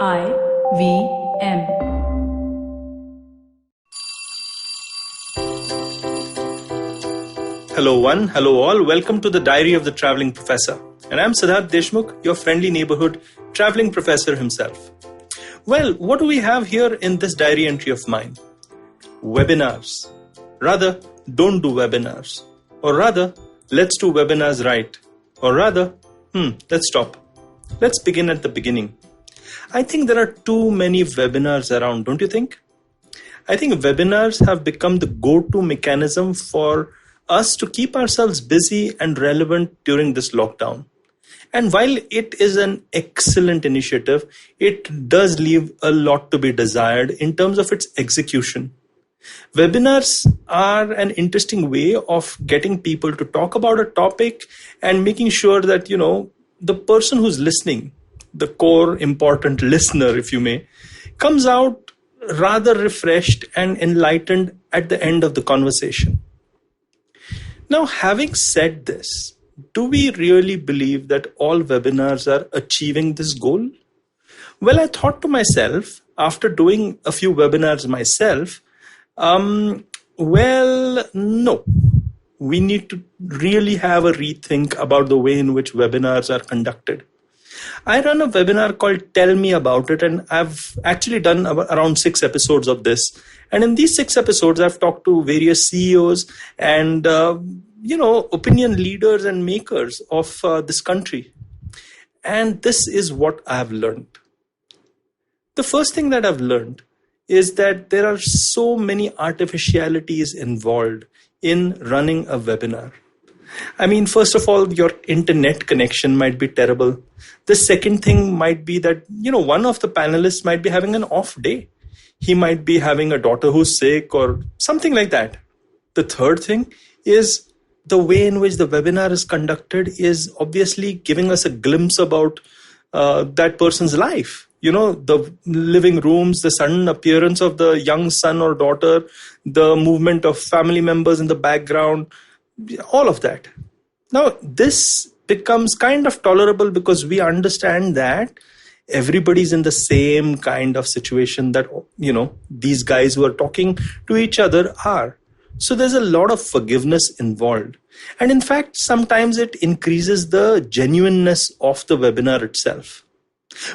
IVM. Hello one, hello all, welcome to the Diary of the Traveling Professor. And I'm Siddharth Deshmukh, your friendly neighborhood traveling professor himself. Well, what do we have here in this diary entry of mine? Webinars. Rather, don't do webinars. Or rather, let's do webinars right. Or rather, let's stop. Let's begin at the beginning. I think there are too many webinars around, don't you think? I think webinars have become the go-to mechanism for us to keep ourselves busy and relevant during this lockdown. And while it is an excellent initiative, it does leave a lot to be desired in terms of its execution. Webinars are an interesting way of getting people to talk about a topic and making sure that, the person who's listening, the core important listener, if you may, comes out rather refreshed and enlightened at the end of the conversation. Now, having said this, do we really believe that all webinars are achieving this goal? Well, I thought to myself, after doing a few webinars myself, no. We need to really have a rethink about the way in which webinars are conducted. I run a webinar called Tell Me About It, and I've actually done around 6 episodes of this. And in these 6 episodes, I've talked to various CEOs and, opinion leaders and makers of this country. And this is what I've learned. The first thing that I've learned is that there are so many artificialities involved in running a webinar. I mean, first of all, your internet connection might be terrible. The second thing might be that, one of the panelists might be having an off day. He might be having a daughter who's sick or something like that. The third thing is the way in which the webinar is conducted is obviously giving us a glimpse about that person's life. The living rooms, the sudden appearance of the young son or daughter, the movement of family members in the background, all of that. Now, this becomes kind of tolerable because we understand that everybody's in the same kind of situation that, these guys who are talking to each other are. So there's a lot of forgiveness involved. And in fact, sometimes it increases the genuineness of the webinar itself.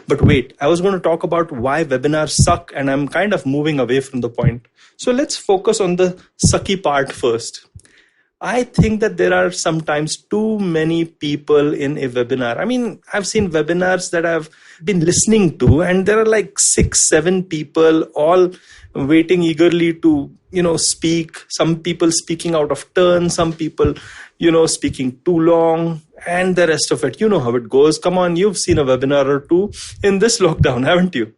But wait, I was going to talk about why webinars suck, and I'm kind of moving away from the point. So let's focus on the sucky part first. I think that there are sometimes too many people in a webinar. I mean, I've seen webinars that I've been listening to, and there are like 6, 7 people all waiting eagerly to, speak. Some people speaking out of turn, some people, speaking too long, and the rest of it. You know how it goes. Come on, you've seen a webinar or two in this lockdown, haven't you?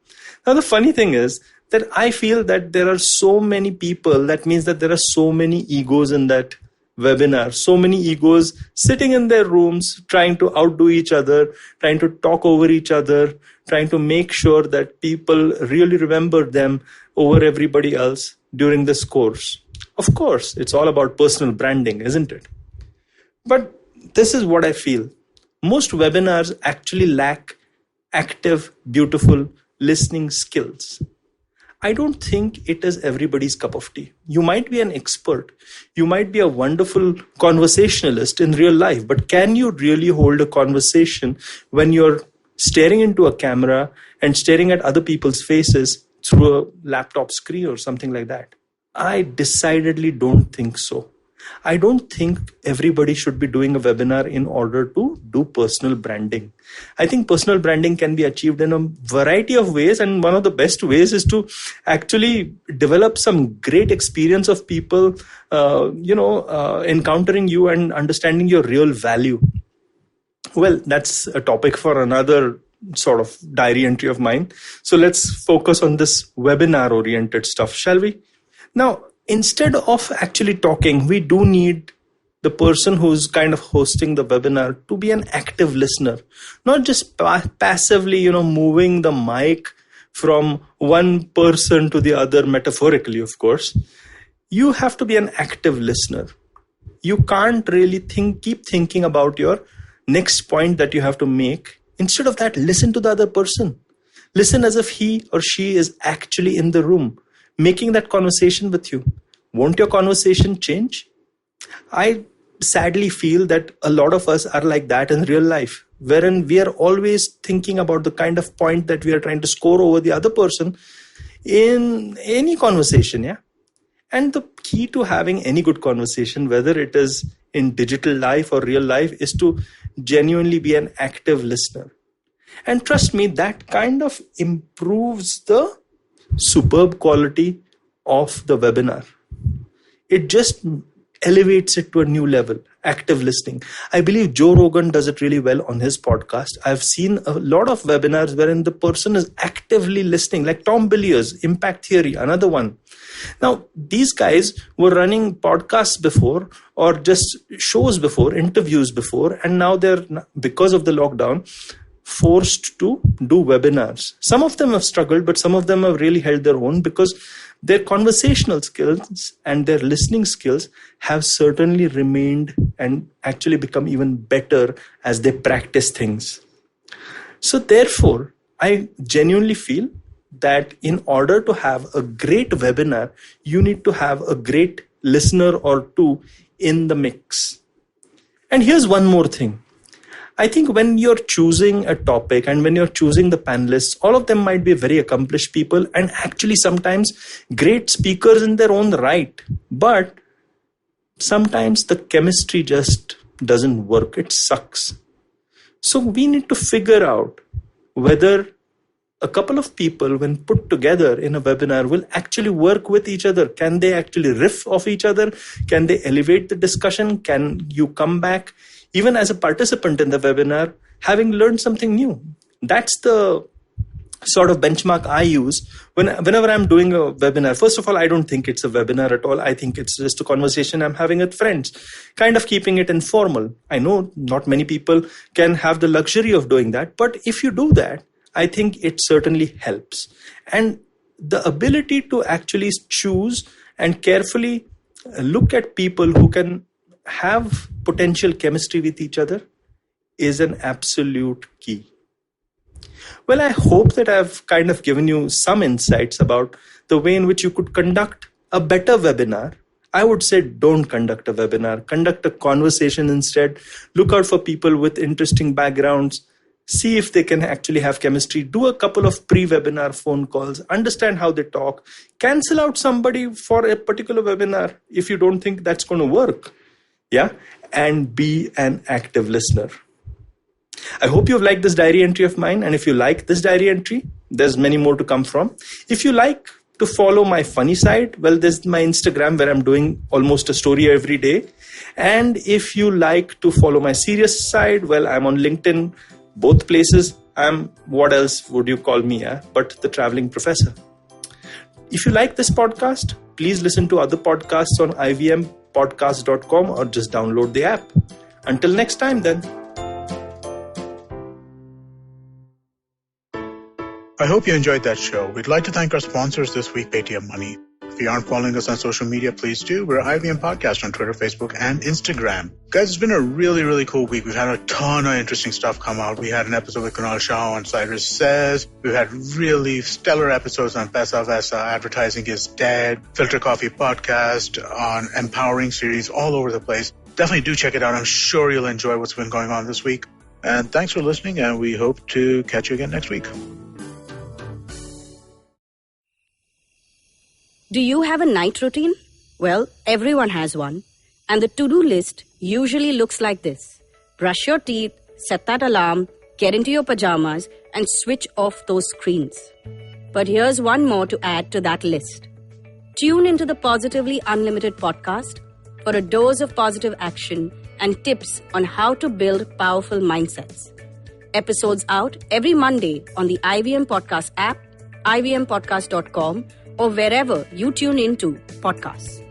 Now, the funny thing is that I feel that there are so many people. That means that there are so many egos in that webinar, so many egos sitting in their rooms, trying to outdo each other, trying to talk over each other, trying to make sure that people really remember them over everybody else during this course. Of course, it's all about personal branding, isn't it? But this is what I feel. Most webinars actually lack active, beautiful listening skills. I don't think it is everybody's cup of tea. You might be an expert. You might be a wonderful conversationalist in real life, but can you really hold a conversation when you're staring into a camera and staring at other people's faces through a laptop screen or something like that? I decidedly don't think so. I don't think everybody should be doing a webinar in order to do personal branding. I think personal branding can be achieved in a variety of ways, and one of the best ways is to actually develop some great experience of people, encountering you and understanding your real value. Well, that's a topic for another sort of diary entry of mine. So let's focus on this webinar-oriented stuff, shall we? Now, instead of actually talking, we do need the person who's kind of hosting the webinar to be an active listener, not just passively, moving the mic from one person to the other, metaphorically, of course. You have to be an active listener. You can't really keep thinking about your next point that you have to make. Instead of that, listen to the other person. Listen as if he or she is actually in the room, making that conversation with you. Won't your conversation change? I sadly feel that a lot of us are like that in real life, wherein we are always thinking about the kind of point that we are trying to score over the other person in any conversation. Yeah. And the key to having any good conversation, whether it is in digital life or real life, is to genuinely be an active listener. And trust me, that kind of improves the superb quality of the webinar. It just elevates it to a new level. Active listening. I believe Joe Rogan does it really well on his podcast. I've seen a lot of webinars wherein the person is actively listening, like Tom Billiers, Impact Theory, another one. Now, these guys were running podcasts before, or just shows before, interviews before, and now they're, because of the lockdown, forced to do webinars. Some of them have struggled, but some of them have really held their own because their conversational skills and their listening skills have certainly remained and actually become even better as they practice things. So therefore, I genuinely feel that in order to have a great webinar, you need to have a great listener or two in the mix. And here's one more thing. I think when you're choosing a topic and when you're choosing the panelists, all of them might be very accomplished people and actually sometimes great speakers in their own right. But sometimes the chemistry just doesn't work. It sucks. So we need to figure out whether a couple of people, when put together in a webinar, will actually work with each other. Can they actually riff off each other? Can they elevate the discussion? Can you come back, even as a participant in the webinar, having learned something new? That's the sort of benchmark I use whenever I'm doing a webinar. First of all, I don't think it's a webinar at all. I think it's just a conversation I'm having with friends, kind of keeping it informal. I know not many people can have the luxury of doing that, but if you do that, I think it certainly helps. And the ability to actually choose and carefully look at people who can have potential chemistry with each other is an absolute key. Well, I hope that I've kind of given you some insights about the way in which you could conduct a better webinar. I would say don't conduct a webinar, conduct a conversation instead. Look out for people with interesting backgrounds. See if they can actually have chemistry. Do a couple of pre-webinar phone calls. Understand how they talk. Cancel out somebody for a particular webinar if you don't think that's going to work. Yeah, and be an active listener. I hope you've liked this diary entry of mine. And if you like this diary entry, there's many more to come from. If you like to follow my funny side, well, there's my Instagram where I'm doing almost a story every day. And if you like to follow my serious side, well, I'm on LinkedIn, both places. What else would you call me, but the traveling professor. If you like this podcast, please listen to other podcasts on ivmpodcast.com or just download the app. Until next time then. I hope you enjoyed that show. We'd like to thank our sponsors this week, Paytm Money. If you aren't following us on social media, please do. We're IVM Podcast on Twitter, Facebook, and Instagram. Guys, it's been a really, really cool week. We've had a ton of interesting stuff come out. We had an episode with Kunal Shah on Cyrus Says. We've had really stellar episodes on Pesa Vesa, Advertising is Dead, Filter Coffee Podcast, on Empowering Series, all over the place. Definitely do check it out. I'm sure you'll enjoy what's been going on this week. And thanks for listening, and we hope to catch you again next week. Do you have a night routine? Well, everyone has one. And the to-do list usually looks like this. Brush your teeth, set that alarm, get into your pajamas, and switch off those screens. But here's one more to add to that list. Tune into the Positively Unlimited podcast for a dose of positive action and tips on how to build powerful mindsets. Episodes out every Monday on the IVM Podcast app, ivmpodcast.com, or wherever you tune into podcasts.